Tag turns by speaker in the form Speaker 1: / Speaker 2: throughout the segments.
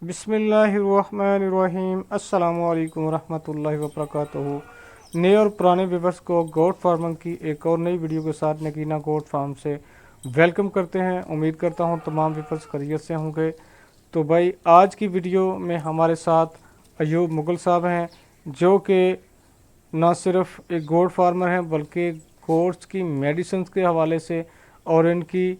Speaker 1: बिस्मिल्लाहिर्रहमानिर्रहीम अस्सलामु अलैकुम रहमतुल्लाहि व बरकातुहू। नए और पुराने व्यूवर्स को गोट फार्मिंग की एक और नई वीडियो के साथ नगीना गोट फार्म से वेलकम करते हैं। उम्मीद करता हूं तमाम व्यूवर्स खैरियत से होंगे। तो भाई आज की वीडियो में हमारे साथ अयूब मुगल साहब हैं, जो कि न सिर्फ एक गोट फार्मर हैं बल्कि गोट्स की मेडिसिन के हवाले से और इनकी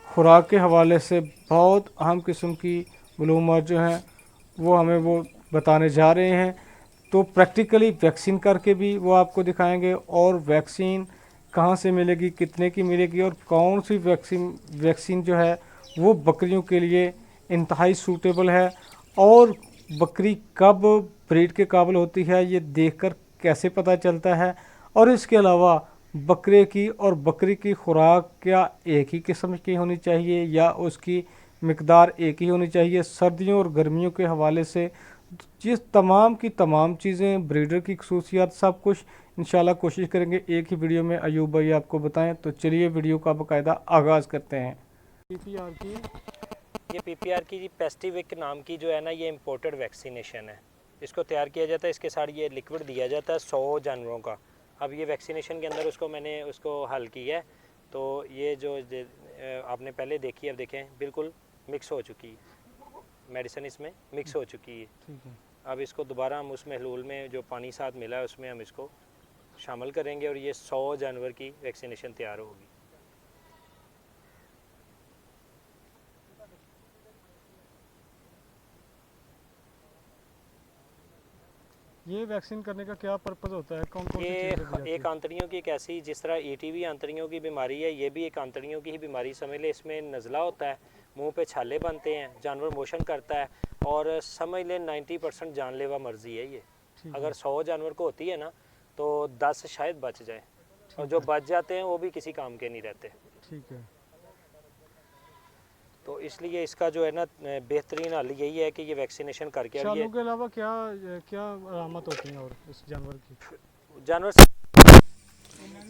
Speaker 1: खुराक के हवाले से बहुत अहम किस्म की मालूमात जो हैं वो हमें वो बताने जा रहे हैं। तो प्रैक्टिकली वैक्सीन करके भी वो आपको दिखाएंगे और वैक्सीन कहाँ से मिलेगी, कितने की मिलेगी और कौन सी वैक्सीन जो है वो बकरियों के लिए इंतहाई सूटेबल है और बकरी कब ब्रीड के काबिल होती है ये देखकर कैसे पता चलता है। और इसके अलावा बकरी की खुराक क्या एक ही किस्म की होनी चाहिए या उसकी मिकदार एक ही होनी चाहिए, सर्दियों और गर्मियों के हवाले से ये तमाम की तमाम चीज़ें, ब्रीडर की खसूसियात, सब कुछ इंशाल्लाह कोशिश करेंगे एक ही वीडियो में अयूब भाई आपको बताएं। तो चलिए वीडियो का बाकायदा आगाज़ करते हैं। पीपीआर की
Speaker 2: ये पीपीआर की पेस्टिविक नाम की जो है ना, ये इम्पोर्टेड वैक्सीनेशन है। इसको तैयार किया जाता है, इसके साथ ये लिक्विड दिया जाता है 100 जानवरों का। अब ये वैक्सीनेशन के अंदर मैंने उसको हल किया है। तो ये जो आपने पहले देखी है, अब देखें बिल्कुल मिक्स हो चुकी है, मेडिसिन इसमें मिक्स हो चुकी है।
Speaker 1: ठीक है।
Speaker 2: अब इसको दोबारा हम उस महलूल में जो पानी साथ मिला है उसमें हम इसको शामिल करेंगे और ये 100 जानवर की वैक्सीनेशन तैयार होगी।
Speaker 1: ये वैक्सीन करने का क्या पर्पज़ होता है, कौन कौन सी चीज़ें दी
Speaker 2: ये
Speaker 1: जाती
Speaker 2: एक
Speaker 1: है?
Speaker 2: आंतड़ियों की एक ऐसी, जिस तरह ईटीवी आंतड़ियों की बीमारी है, ये भी एक आंतड़ियों की ही बीमारी समझ ले। इसमें नज़ला होता है, मुंह पे छाले बनते हैं, जानवर मोशन करता है और समझ ले 90% जानलेवा मर्जी है ये।
Speaker 1: ठीक
Speaker 2: अगर
Speaker 1: है।
Speaker 2: 100 जानवर को होती है ना तो 10 शायद बच जाए, और
Speaker 1: ठीक
Speaker 2: जो
Speaker 1: है।
Speaker 2: बच जाते हैं वो भी किसी काम के नहीं रहते।
Speaker 1: ठीक है।
Speaker 2: तो इसलिए इसका जो है ना बेहतरीन हल यही है कि ये वैक्सीनेशन करके। अब ये
Speaker 1: छालों के अलावा क्या क्या अलामत होती हैं और इस जानवर की?
Speaker 2: जानवर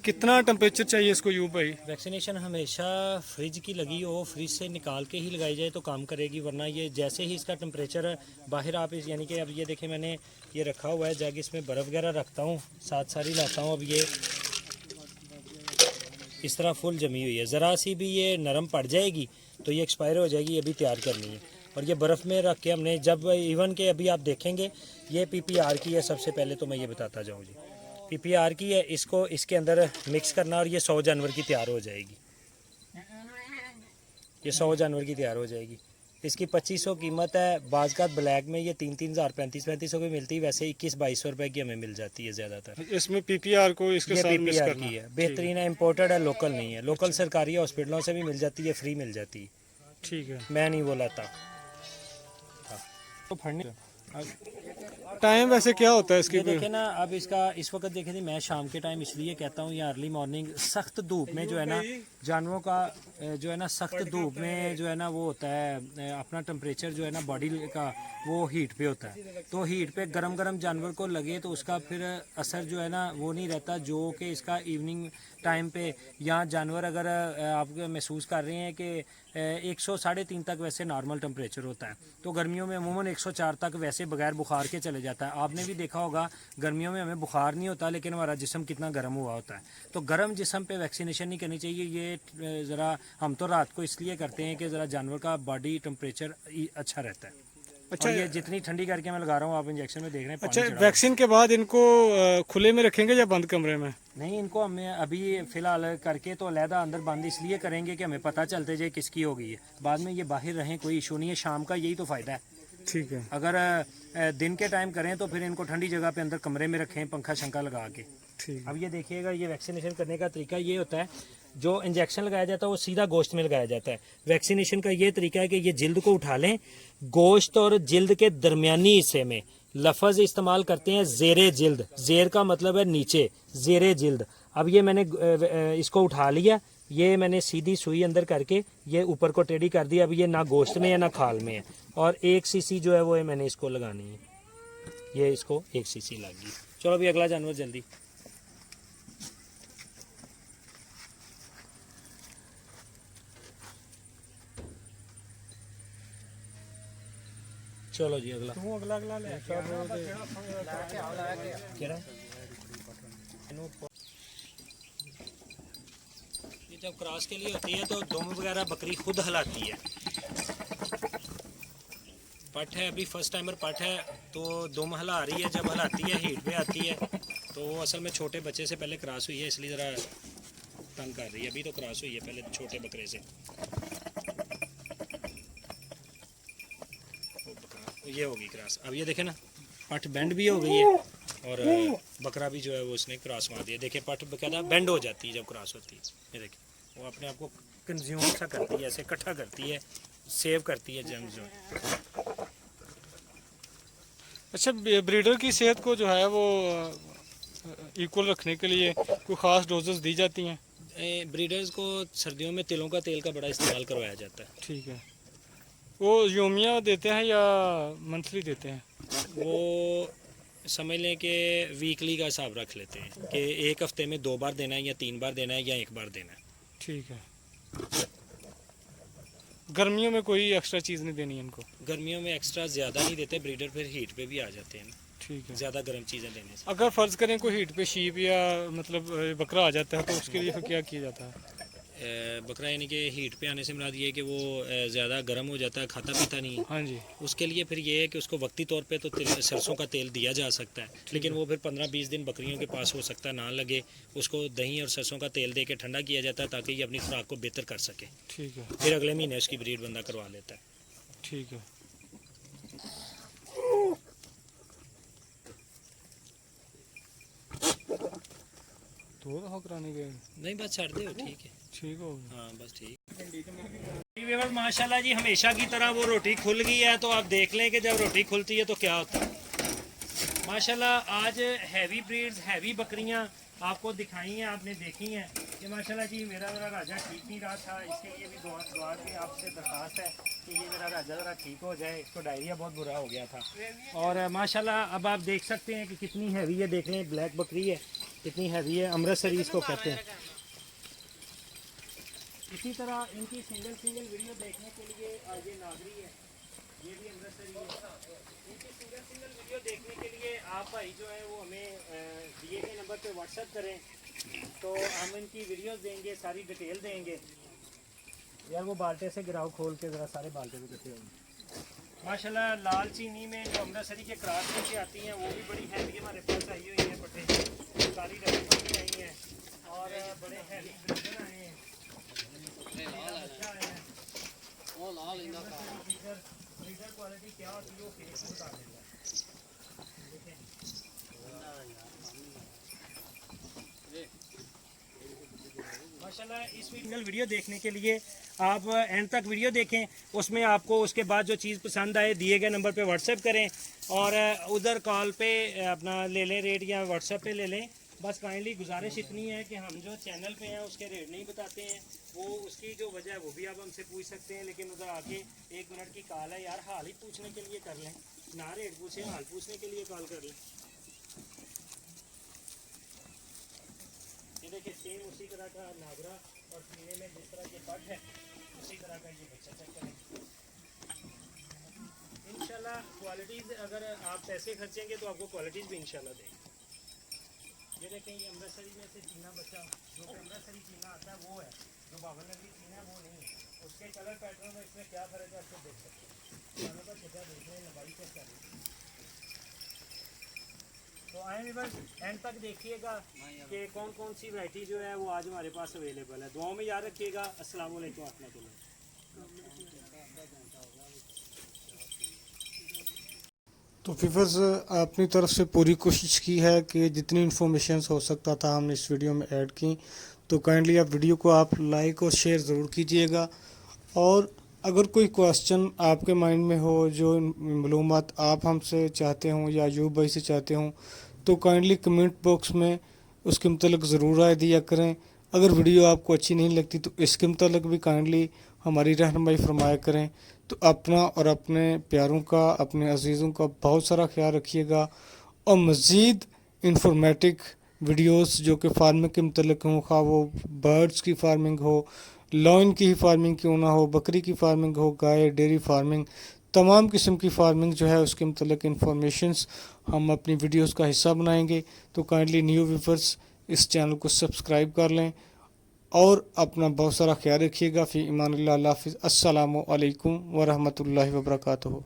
Speaker 1: कितना टेम्परेचर चाहिए इसको यूं भाई?
Speaker 2: वैक्सीनेशन हमेशा फ्रिज की लगी हो, फ्रिज से निकाल के ही लगाई जाए तो काम करेगी, वरना ये जैसे ही इसका टेम्परेचर बाहर आप इस यानी कि अब ये देखें, मैंने ये रखा हुआ है जग, इसमें बर्फ़ वगैरह रखता हूँ, साथ सारी लाता हूँ। अब ये इस तरह फुल जमी हुई है, ज़रा सी भी ये नरम पड़ जाएगी तो ये एक्सपायर हो जाएगी, ये भी तैयार करनी है। और ये बर्फ़ में रख के हमने जब इवन के अभी आप देखेंगे ये पीपीआर की है। सबसे पहले तो मैं ये बताता जाऊँ जी, पीपीआर की है, इसको इसके अंदर मिक्स करना और ये 100 जानवर की तैयार हो जाएगी। ये 100 जानवर की तैयार हो जाएगी। इसकी 2500 कीमत है। बाज़ का ब्लैक में ये 3-3 हज़ार 3500 की मिलती है, वैसे 21-2200 रुपये की हमें मिल जाती है ज़्यादातर।
Speaker 1: इसमें पीपीआर को इसके
Speaker 2: ये
Speaker 1: साथ मिक्स
Speaker 2: पीपीआर
Speaker 1: करना?
Speaker 2: की है,
Speaker 1: ठीक है।
Speaker 2: बेहतरीन है, इम्पोर्टेड है, लोकल नहीं है। लोकल
Speaker 1: अच्छा।
Speaker 2: सरकारी हॉस्पिटलों से भी मिल जाती है, फ्री मिल जाती है,
Speaker 1: ठीक है।
Speaker 2: मैं नहीं बोलाता।
Speaker 1: तो फड़ने टाइम वैसे क्या होता है इसकी?
Speaker 2: ये देखे ना, अब इसका इस वक्त देखे थी, मैं शाम के टाइम इसलिए कहता हूँ, ये अर्ली मॉर्निंग सख्त धूप में जो है ना जानवरों का जो है ना सख्त धूप में जो है ना वो होता है अपना टेम्परेचर जो है ना बॉडी का वो हीट पे होता है। तो हीट पे गरम गरम जानवर को लगे तो उसका फिर असर जो है ना वो नहीं रहता, जो कि इसका इवनिंग टाइम पे या जानवर अगर आप महसूस कर रहे हैं कि 100-350 तक वैसे नॉर्मल टेम्परेचर होता है, तो गर्मियों में अमूमन 104 तक वैसे बगैर बुखार के चले जाता है। आपने भी देखा होगा गर्मियों में हमें बुखार नहीं होता लेकिन हमारा जिस्म कितना गर्म हुआ होता है। तो गर्म जिस्म पे वैक्सीनेशन नहीं करनी चाहिए। ये ज़रा हम तो रात को इसलिए करते हैं कि ज़रा जानवर का बॉडी टेम्परेचर अच्छा रहता है।
Speaker 1: अच्छा।
Speaker 2: और ये जितनी ठंडी करके मैं लगा रहा हूँ, आप इंजेक्शन में देख रहे हैं
Speaker 1: अच्छा,
Speaker 2: पानी चढ़ा हुआ है।
Speaker 1: वैक्सीन के बाद इनको खुले में रखेंगे या बंद कमरे में?
Speaker 2: नहीं, इनको हमें अभी फ़िलहाल करके तो अलहदा अंदर बंद इसलिए करेंगे कि हमें पता चलते जाए किसकी हो गई है, बाद में ये बाहर रहें, कोई इशू नहीं है। शाम का यही तो फ़ायदा है।
Speaker 1: ठीक है।
Speaker 2: अगर दिन के टाइम करें तो फिर इनको ठंडी जगह पे अंदर कमरे में रखें, पंखा शंखा लगा के।
Speaker 1: ठीक
Speaker 2: अब
Speaker 1: है।
Speaker 2: ये देखिएगा, ये वैक्सीनेशन करने का तरीका ये होता है, जो इंजेक्शन लगाया जाता है वो सीधा गोश्त में लगाया जाता है। वैक्सीनेशन का ये तरीका है कि ये जिल्द को उठा लें, गोश्त और जिल्द के दरमियानी हिस्से में लफज इस्तेमाल करते हैं ज़ेरे जिल्द। ज़ेर का मतलब है नीचे, ज़ेरे जिल्द। अब ये मैंने इसको उठा लिया, ये मैंने सीधी सुई अंदर करके ये ऊपर को टेढ़ी कर दिया। अब ये ना गोश्त में है ना खाल में है, और 1 सीसी जो है वो मैंने इसको लगानी है। ये इसको 1 सीसी लग गई। चलो अभी अगला जानवर जल्दी। चलो जी अगला
Speaker 1: तू अगला अगला ले
Speaker 2: केड़ा ये जब क्रॉस के लिए होती है तो दुम वगैरह बकरी खुद हिलाती है। पट है, अभी फर्स्ट टाइमर पट है तो दुम हिला रही है, जब हिलाती है हीट पे आती है तो वो असल में छोटे बच्चे से पहले क्रॉस हुई है इसलिए ज़रा तंग कर रही है। अभी तो क्रॉस हुई है पहले छोटे बकरे से। ये होगी क्रॉस। अब ये देखे ना पट बेंड भी हो गई है और बकरा भी जो है वो उसने क्रॉस मार दिया। देखिए पट बकायदा बेंड हो जाती है जब क्रॉस होती है। ये देखिए वो अपने आप को कंज्यूम सा करती है, ऐसे इकट्ठा करती है, सेव करती है जर्म्स जो है।
Speaker 1: अच्छा, ब्रीडर की सेहत को जो है वो इक्वल रखने के लिए कोई ख़ास डोजेस दी जाती हैं?
Speaker 2: ब्रीडर्स को सर्दियों में तिलों का तेल का बड़ा इस्तेमाल करवाया जाता है।
Speaker 1: ठीक है। वो योमिया देते हैं या मंथली देते हैं?
Speaker 2: वो समझ लें कि वीकली का हिसाब रख लेते हैं कि एक हफ्ते में 2 बार देना है या 3 बार देना है या 1 बार देना है।
Speaker 1: ठीक है। गर्मियों में कोई एक्स्ट्रा चीज़ नहीं देनी है इनको?
Speaker 2: गर्मियों में एक्स्ट्रा ज़्यादा नहीं देते, ब्रीडर फिर हीट पे भी आ जाते हैं
Speaker 1: ठीक है।
Speaker 2: ज़्यादा गर्म चीज़ें देने से।
Speaker 1: अगर फ़र्ज़ करें कोई हीट पे शीप या मतलब बकरा आ जाता है तो उसके लिए फिर क्या किया जाता है?
Speaker 2: बकरा यानी कि हीट पे आने से मुराद ये है कि वो ज़्यादा गर्म हो जाता है, खाता पीता नहीं है।
Speaker 1: हाँ जी।
Speaker 2: उसके लिए फिर ये है कि उसको वक्ती तौर पे तो सरसों का तेल दिया जा सकता है, लेकिन वो फिर 15-20 दिन बकरियों के पास हो सकता है ना लगे। उसको दही और सरसों का तेल दे के ठंडा किया जाता है ताकि ये अपनी खुराक को बेहतर कर सके।
Speaker 1: ठीक है।
Speaker 2: फिर अगले महीने उसकी ब्रीड बंदा करवा लेता है।
Speaker 1: ठीक है। तो दफ़ा कराने गए?
Speaker 2: नहीं बस छाड़ दे, ठीक है।
Speaker 1: ठीक हो गया।
Speaker 2: हाँ बस ठीक। माशाल्लाह जी हमेशा की तरह वो रोटी खुल गई है, तो आप देख लें कि जब रोटी खुलती है तो क्या होता है। माशाल्लाह आज हैवी ब्रीड्स, हैवी बकरियां आपको दिखाई हैं, आपने देखी हैं कि माशाल्लाह जी मेरा राजा ठीक नहीं रहा था, इसके लिए भी दुआ की आपसे दरख्वास्त है कि ये मेरा राजा ज़रा ठीक हो जाए। इसको डायरिया बहुत बुरा हो गया था और माशाल्लाह अब आप देख सकते हैं कि कितनी हैवी है। देख लें ब्लैक बकरी है, कितनी हैवी है, अमृतसरी इसको कहते हैं। इसी तरह इनकी सिंगल वीडियो देखने के लिए ये नागरी है, ये भी अमृतसरी है। इनकी सिंगल वीडियो देखने के लिए आप भाई जो है वो हमें दिए गए नंबर पे व्हाट्सएप करें तो हम इनकी वीडियोस देंगे, सारी डिटेल देंगे। यार वो बाल्टे से गिराव खोल के ज़रा सारे बाल्टे में इकट्ठे होंगे। माशाल्लाह लाल चीनी में जो अमृतसरी के क्रॉस में से आती हैं वो भी बड़ी हैवी हमारे पास आई हुई हैं। पट्टे सारी रस्म आई हैं और बड़े हैवी ब्रीडर आए हैं। ब्रीडर क्वालिटी क्या होती है वो फेस बता देगा। माशाल्लाह इस वीडियो देखने के लिए आप एंड तक वीडियो देखें, उसमें आपको उसके बाद जो चीज़ पसंद आए दिए गए नंबर पे व्हाट्सएप करें और उधर कॉल पे अपना ले लें रेट या व्हाट्सएप पे ले लें। बस काइंडली गुजारिश इतनी है कि हम जो चैनल पे हैं उसके रेट नहीं बताते हैं, वो उसकी जो वजह है वो भी आप हमसे पूछ सकते हैं, लेकिन उधर आके 1 मिनट की कॉल है यार, हाल ही पूछने के लिए कर लें, ना रेट पूछें, हाल पूछने के लिए कॉल कर लें। ये देखिए सेम उसी तरह का नागरा और सीने में जिस तरह के पट है उसी तरह का ये बच्चा चेक करें। इंशाल्लाह क्वालिटीज़ अगर आप पैसे खर्चेंगे तो आपको क्वालिटीज़ भी इंशाल्लाह देंगे। ये देखें ये अमृतसरी में से चीना बच्चा, जो कि अमृतसरी चीना आता है वो है, जो बाबर नगरी चीना है वो नहीं है। उसके कलर पैटर्न में इसमें क्या फ़र्क है आपको देख सकते हैं। दोनों का छिपा देख रहे हैं, लंबाई चेक कर रहे हैं। तो आए भी बस एंड तक देखिएगा कि कौन कौन सी वैरायटी जो है वो आज हमारे पास अवेलेबल है। दुआओं में याद रखिएगा। अस्सलाम वालेकुम रहमतुल्लाह।
Speaker 1: तो व्यूअर्स अपनी तरफ से पूरी कोशिश की है कि जितनी इन्फॉर्मेशन हो सकता था हमने इस वीडियो में ऐड की। तो काइंडली आप वीडियो को आप लाइक और शेयर ज़रूर कीजिएगा और अगर कोई क्वेश्चन आपके माइंड में हो, जो मालूमात आप हमसे चाहते हों या यूब भाई से चाहते हों, तो काइंडली कमेंट बॉक्स में उसके मतलब ज़रूर राय दिया करें। अगर वीडियो आपको अच्छी नहीं लगती तो इसके मतलब भी काइंडली हमारी रहनुमाई फरमाया करें। तो अपना और अपने प्यारों का, अपने अजीज़ों का बहुत सारा ख्याल रखिएगा और मज़ीद इंफॉर्मेटिव वीडियोस जो कि फार्मिंग के मतलब हों, खा वो बर्ड्स की फार्मिंग हो, लॉइन की ही फार्मिंग क्यों ना हो, बकरी की फार्मिंग हो, गाय डेयरी फार्मिंग, तमाम किस्म की फार्मिंग जो है उसके मतलब इंफॉर्मेशंस हम अपनी वीडियोस का हिस्सा बनाएंगे। तो काइंडली न्यू व्यूअर्स इस चैनल को सब्सक्राइब कर लें और अपना बहुत सारा ख्याल रखिएगा। फ़ी ईमानिल्लाह, अल्लाह हाफ़िज़, अस्सलामु अलैकुम व रहमतुल्लाहि व बरकातुहू।